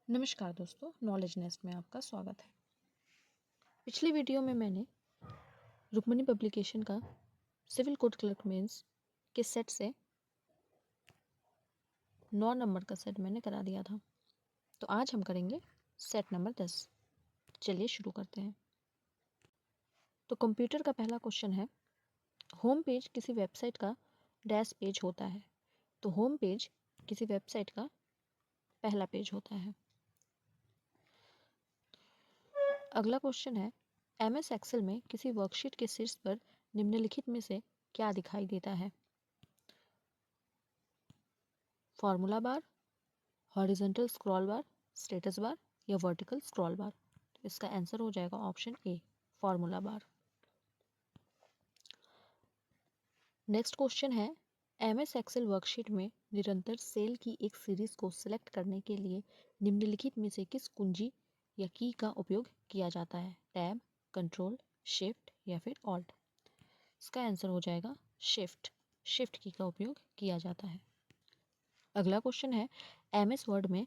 नमस्कार दोस्तों, knowledge nest में आपका स्वागत है। पिछली वीडियो में मैंने रुक्मिणी पब्लिकेशन का सिविल कोड क्लर्क मेंस के सेट से 9 नंबर का सेट मैंने करा दिया था। तो आज हम करेंगे सेट नंबर 10। चलिए शुरू करते हैं। तो कंप्यूटर का पहला क्वेश्चन है, होम पेज किसी वेबसाइट का डैश पेज होता है। तो होम पेज किसी वेबसाइट का पहला पेज होता है। अगला क्वेश्चन है, MS एक्सेल में किसी वर्कशीट के शीर्ष पर निम्नलिखित में से क्या दिखाई देता है? फॉर्मूला बार, हॉरिजॉन्टल स्क्रॉल बार, स्टेटस बार या वर्टिकल स्क्रॉल बार। तो इसका आंसर हो जाएगा ऑप्शन ए, फॉर्मूला बार। नेक्स्ट क्वेश्चन है, MS एक्सेल वर्कशीट में निरंतर सेल की एक सीरीज को सिलेक्ट करने के लिए निम्नलिखित में से किस कुंजी या की का उपयोग किया जाता है? टैब, कंट्रोल, शिफ्ट या फिर ऑल्ट। इसका आंसर हो जाएगा शिफ्ट। शिफ्ट की का उपयोग किया जाता है। अगला क्वेश्चन है, MS वर्ड में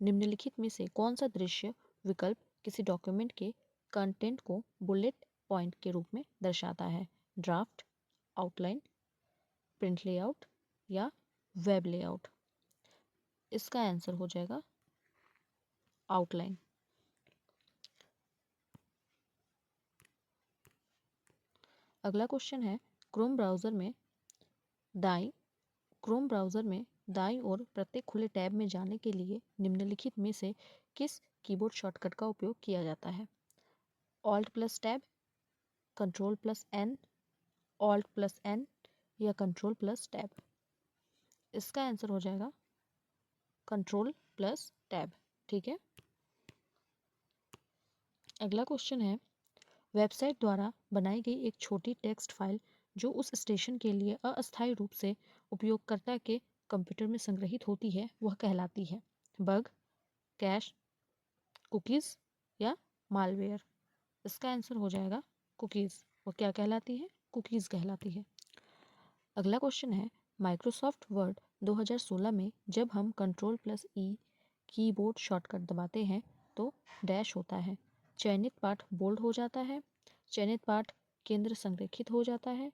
निम्नलिखित में से कौन सा दृश्य विकल्प किसी डॉक्यूमेंट के कंटेंट को बुलेट पॉइंट के रूप में दर्शाता है? ड्राफ्ट, आउटलाइन, प्रिंट लेआउट या वेब लेआउट। इसका आंसर हो जाएगा आउटलाइन। अगला क्वेश्चन है, क्रोम ब्राउज़र में दाईं ओर प्रत्येक खुले टैब में जाने के लिए निम्नलिखित में से किस कीबोर्ड शॉर्टकट का उपयोग किया जाता है? Alt plus tab, control plus N, Alt plus N या कंट्रोल प्लस टैब। इसका आंसर हो जाएगा कंट्रोल प्लस टैब। ठीक है। अगला क्वेश्चन है, वेबसाइट द्वारा बनाई गई एक छोटी टेक्स्ट फाइल जो उस स्टेशन के लिए अस्थायी रूप से उपयोगकर्ता के कंप्यूटर में संग्रहित होती है वह कहलाती है? बग, कैश, कुकीज़ या मालवेयर। इसका आंसर हो जाएगा कुकीज़। वो क्या कहलाती है? कुकीज़ कहलाती है। अगला क्वेश्चन है, माइक्रोसॉफ्ट वर्ड 2016 में जब हम कंट्रोल प्लस ई कीबोर्ड शॉर्टकट दबाते हैं तो डैश होता है। चयनित पाठ बोल्ड हो जाता है, चयनित पाठ केंद्र संरेखित हो जाता है,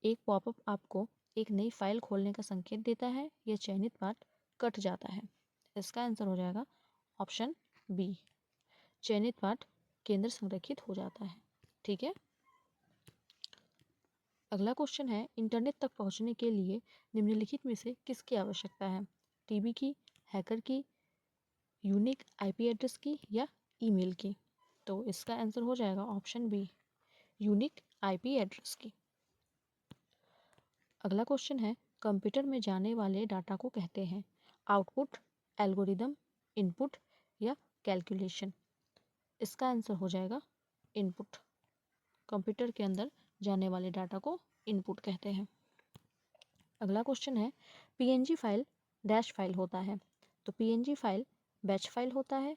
एक पॉपअप आपको एक नई फाइल खोलने का संकेत देता है या चयनित पाठ कट जाता है। इसका आंसर हो जाएगा ऑप्शन बी, चयनित पाठ केंद्र संरेखित हो जाता है। ठीक है। अगला क्वेश्चन है, इंटरनेट तक पहुंचने के लिए निम्नलिखित में से किसकी आवश्यकता है? टीबी की, हैकर की, यूनिक आईपी एड्रेस की या ईमेल की। तो इसका आंसर हो जाएगा option B, unique IP address की। अगला क्वेश्चन है, कंप्यूटर में जाने वाले डाटा को कहते हैं आउटपुट, एल्गोरिदम, इनपुट या कैलकुलेशन। इसका आंसर हो जाएगा इनपुट। कंप्यूटर के अंदर जाने वाले डाटा को इनपुट कहते हैं। अगला क्वेश्चन है, पीएनजी फाइल डैश फाइल होता है। तो पीएनजी फाइल बैच फाइल होता है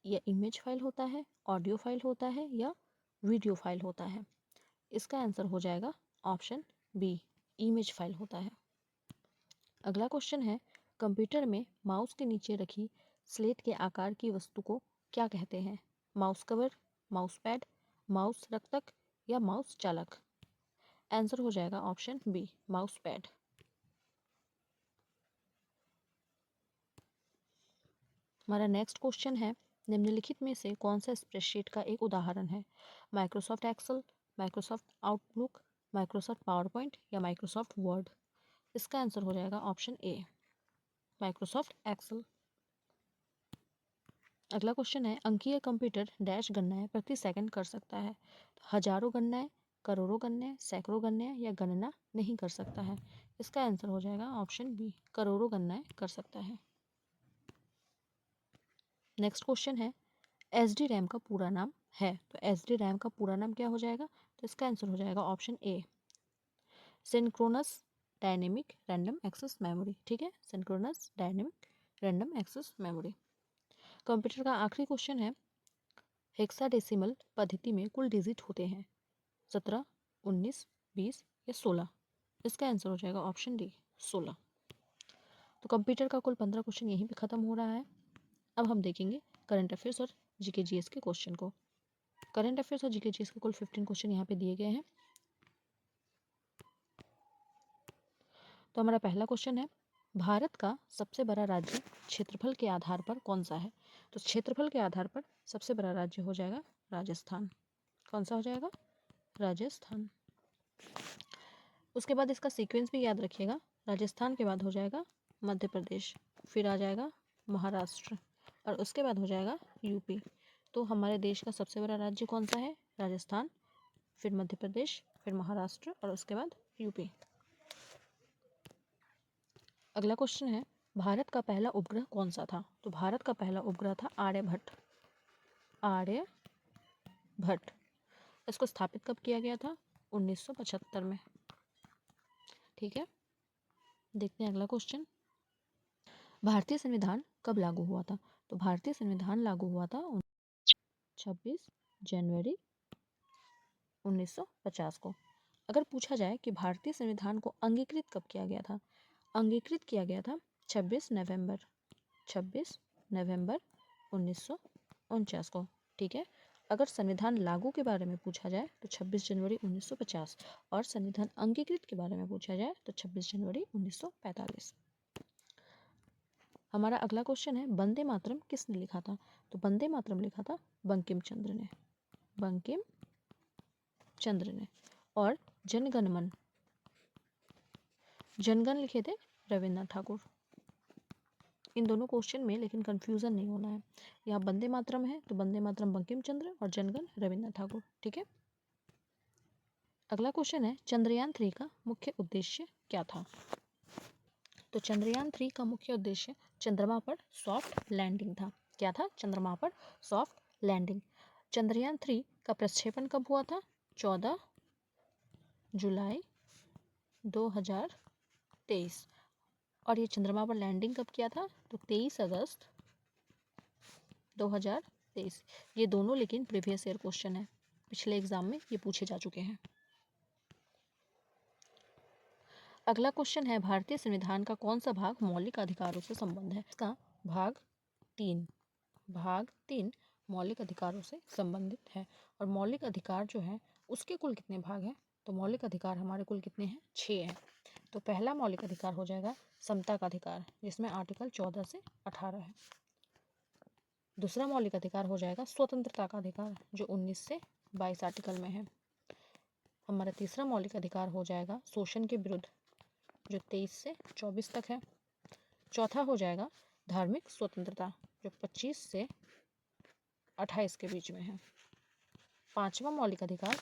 या इमेज फाइल होता है, ऑडियो फाइल होता है या वीडियो फाइल होता है। इसका आंसर हो जाएगा ऑप्शन बी, इमेज फाइल होता है। अगला क्वेश्चन है, कंप्यूटर में माउस के नीचे रखी स्लेट के आकार की वस्तु को क्या कहते हैं? Mouse cover, mouse pad, mouse रक्तक या माउस चालक। आंसर हो जाएगा ऑप्शन बी, माउस पैड। हमारा नेक्स्ट क्वेश्चन है, निम्नलिखित में से कौन सा स्प्रेडशीट का एक उदाहरण है? Microsoft Excel, Microsoft Outlook, Microsoft PowerPoint या माइक्रोसॉफ्ट वर्ड। इसका आंसर हो जाएगा ऑप्शन ए, माइक्रोसॉफ्ट एक्सेल। अगला क्वेश्चन है, अंकीय कंप्यूटर डैश गणनाएं प्रति सेकंड कर सकता है? हजारों गणनाएं, करोड़ों गणनाएं, सैकड़ों गणनाएं या गणना नहीं कर सकता है। इसका आंसर हो जाएगा ऑप्शन बी, करोड़ों गणनाएं कर सकता है। नेक्स्ट क्वेश्चन है, एसडी रैम का पूरा नाम है। तो एसडी रैम का पूरा नाम क्या हो जाएगा? तो इसका आंसर हो जाएगा option A, synchronous dynamic random access memory. ठीक है, synchronous dynamic random access memory. Computer का आखिरी क्वेश्चन है, हेक्साडेसिमल पद्धति में कुल डिजिट होते हैं 17, 19, 20 या 16। इसका आंसर हो जाएगा ऑप्शन डी, 16। तो कंप्यूटर का कुल 15 क्वेश्चन यहीं पे ख़त्म हो रहा है। अब हम देखेंगे करंट अफेयर्स और जीके जीएस के क्वेश्चन को। करंट अफेयर्स और जीके जीएस के कुल 15 क्वेश्चन यहाँ पे दिए गए हैं। तो हमारा पहला क्वेश्चन है, भारत का सबसे बड़ा राज्य क्षेत्रफल के आधार पर कौन सा है? तो क्षेत्रफल के आधार पर सबसे बड़ा राज्य हो जाएगा राजस्थान। कौन सा हो जाएगा? राजस्थान। उसके बाद इसका सीक्वेंस भी याद रखिएगा। राजस्थान के बाद हो जाएगा मध्य प्रदेश, फिर आ जाएगा महाराष्ट्र और उसके बाद हो जाएगा यूपी। तो हमारे देश का सबसे बड़ा राज्य कौन सा है? राजस्थान, फिर मध्य प्रदेश, फिर महाराष्ट्र और उसके बाद यूपी। अगला क्वेश्चन है, भारत का पहला उपग्रह कौन सा था? तो भारत का पहला उपग्रह था आर्यभट्ट। आर्यभट्ट। इसको स्थापित कब किया गया था? 1975 में। ठीक है, देखते हैं अगला क्वेश्चन। भारतीय संविधान कब लागू हुआ था? तो भारतीय संविधान लागू हुआ था 26 जनवरी 1950 को। अगर पूछा जाए कि भारतीय संविधान को अंगीकृत कब किया गया था? अंगीकृत किया गया था 26 नवंबर 1949 को। ठीक है, अगर संविधान लागू के बारे में पूछा जाए तो 26 जनवरी 1950 और संविधान अंगीकृत के बारे में पूछा जाए तो 26 जनवरी 1945। हमारा अगला क्वेश्चन है, वंदे मातरम किसने लिखा था? तो वंदे मातरम लिखा था बंकिम चंद्र ने। बंकिम चंद्र ने। और जनगण लिखे थे रविन्द्रनाथ ठाकुर। इन दोनों क्वेश्चन में लेकिन कंफ्यूजन नहीं होना है। यहाँ वंदे मातरम है तो वंदे मातरम बंकिम चंद्र और जनगण रविन्द्रनाथ ठाकुर। ठीक है, अगला क्वेश्चन है, चंद्रयान 3 का मुख्य उद्देश्य क्या था? तो चंद्रयान 3 का मुख्य उद्देश्य चंद्रमा पर सॉफ्ट लैंडिंग था। क्या था? चंद्रमा पर सॉफ्ट लैंडिंग। चंद्रयान 3 का प्रक्षेपण कब हुआ था? 14 जुलाई 2023। और ये चंद्रमा पर लैंडिंग कब किया था? तो 23 अगस्त 2023। ये दोनों लेकिन प्रीवियस ईयर क्वेश्चन है, पिछले एग्जाम में ये पूछे जा चुके हैं। अगला क्वेश्चन है, भारतीय संविधान का कौन सा भाग मौलिक अधिकारों से संबंध है? इसका भाग 3 मौलिक अधिकारों से संबंधित है। और मौलिक अधिकार जो है उसके कुल कितने भाग हैं? तो मौलिक अधिकार हमारे कुल कितने हैं? 6 हैं। तो पहला मौलिक अधिकार हो जाएगा समता का अधिकार, जिसमें आर्टिकल 14 से 18 है। दूसरा मौलिक अधिकार हो जाएगा स्वतंत्रता का अधिकार, जो 19 से 22 आर्टिकल में है। हमारा तीसरा मौलिक अधिकार हो जाएगा शोषण के विरुद्ध, जो 23 से 24 तक है। चौथा हो जाएगा धार्मिक स्वतंत्रता, जो 25 से 28 के बीच में है। पांचवा मौलिक अधिकार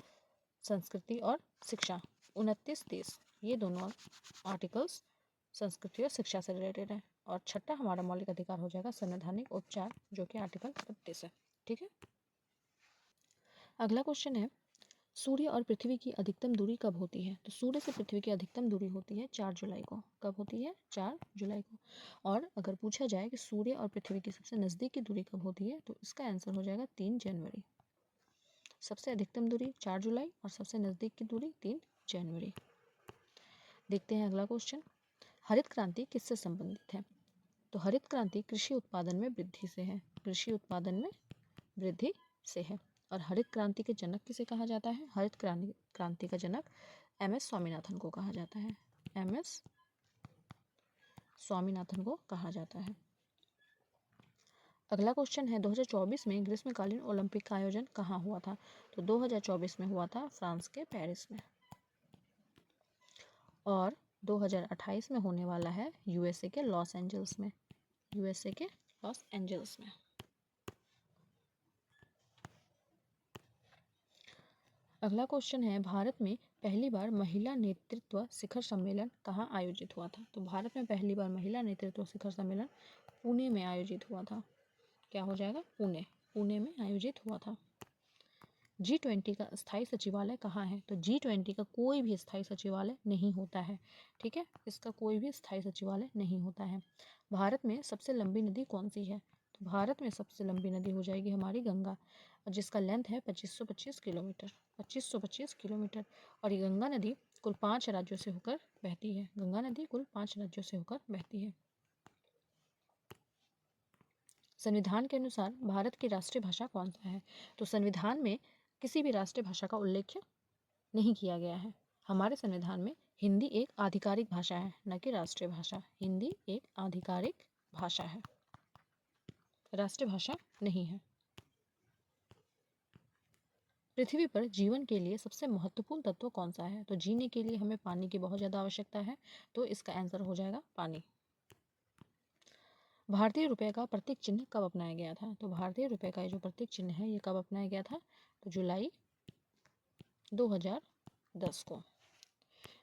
संस्कृति और शिक्षा, 29-30। ये दोनों आर्टिकल्स संस्कृति और शिक्षा से रिलेटेड है। और छठा हमारा मौलिक अधिकार हो जाएगा संवैधानिक उपचार, जो कि आर्टिकल 32 है। ठीक है, अगला क्वेश्चन है, सूर्य और पृथ्वी की अधिकतम दूरी कब होती है? तो सूर्य से पृथ्वी की अधिकतम दूरी होती है 4 जुलाई को। कब होती है? 4 जुलाई को। और अगर पूछा जाए कि सूर्य और पृथ्वी की सबसे नज़दीक की दूरी कब होती है, तो इसका आंसर हो जाएगा 3 जनवरी। सबसे अधिकतम दूरी 4 जुलाई और सबसे नज़दीक की दूरी 3 जनवरी। देखते हैं अगला क्वेश्चन, हरित क्रांति किससे संबंधित है? तो हरित क्रांति कृषि उत्पादन में वृद्धि से है। कृषि उत्पादन में वृद्धि से है। और हरित क्रांति के जनक किसे कहा जाता है? हरित क्रांति का जनक MS स्वामीनाथन को कहा जाता है। MS स्वामीनाथन को कहा जाता है। अगला क्वेश्चन है, 2024 में ग्रीष्मकालीन ओलंपिक का आयोजन कहाँ हुआ था? तो 2024 में हुआ था फ्रांस के पेरिस में। और 2028 में होने वाला है USA के लॉस एंजल्स में। USA के लॉस एंजल्स में। अगला क्वेश्चन है, भारत में पहली बार महिला नेतृत्व शिखर सम्मेलन कहाँ आयोजित हुआ था? तो भारत में पहली बार महिला नेतृत्व शिखर सम्मेलन पुणे में आयोजित हुआ था। क्या हो जाएगा? पुणे में आयोजित हुआ था। G20 का स्थायी सचिवालय कहाँ है? तो G20 का कोई भी स्थायी सचिवालय नहीं होता है। ठीक है, इसका कोई भी स्थायी सचिवालय नहीं होता है। भारत में सबसे लंबी नदी कौन सी है? तो भारत में सबसे लंबी नदी हो जाएगी हमारी गंगा, जिसका लेंथ है 2525 किलोमीटर। 2525 किलोमीटर। और ये गंगा नदी कुल 5 राज्यों से होकर बहती है। गंगा नदी कुल 5 राज्यों से होकर बहती है। संविधान के अनुसार भारत की राष्ट्रीय भाषा कौन सा है? तो संविधान में किसी भी राष्ट्रीय भाषा का उल्लेख नहीं किया गया है। हमारे संविधान में हिंदी एक आधिकारिक भाषा है, न कि राष्ट्रीय भाषा। हिंदी एक आधिकारिक भाषा है, राष्ट्रीय भाषा नहीं है। पृथ्वी पर जीवन के लिए सबसे महत्वपूर्ण तत्व कौन सा है? तो जीने के लिए हमें पानी की बहुत ज़्यादा आवश्यकता है, तो इसका आंसर हो जाएगा पानी। भारतीय रुपये का प्रतीक चिन्ह कब अपनाया गया था? तो भारतीय रुपये का जो प्रतीक चिन्ह है ये कब अपनाया गया था? तो जुलाई 2010 को।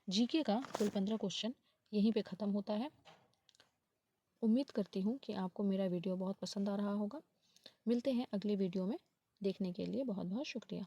जीके का कुल 15 क्वेश्चन यहीं पे ख़त्म होता है। उम्मीद करती हूँ कि आपको मेरा वीडियो बहुत पसंद आ रहा होगा। मिलते हैं अगले वीडियो में। देखने के लिए बहुत बहुत शुक्रिया।